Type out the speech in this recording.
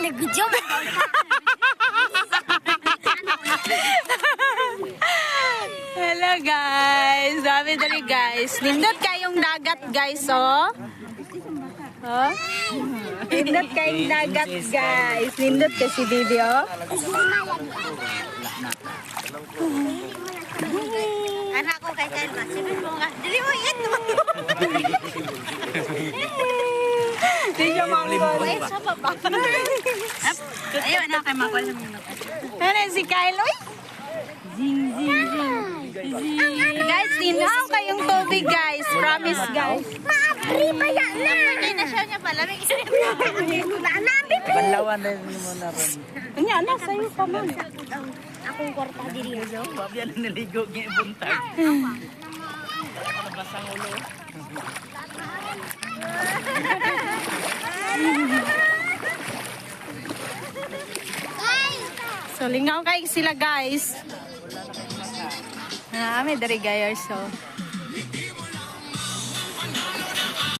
nag-video. Hello guys. Sabi dali guys. Nindot kayong dagat guys, oh. Oh. Nindot kayong dagat guys. Nindot kasi video. Anak ko kay Selma. Sabi mo nga, dili mo yan. Di siya mangkol. Ay, sa baba. Ayaw, anak kay Makol. Ano si Kyle? Uy! Zing, zing, zing. Guys, tinaw kayong tubig guys. Promise guys. Maabri ba yan na? Hindi na siya niya pala. May isa niya. Banlawan din mo na ron. Ano, anak, sa'yo pa man. Akong kwarta diri. Babi yan naligo ng buntag. Basang ulo. So, lingaw kayo sila guys. May dari gayar so.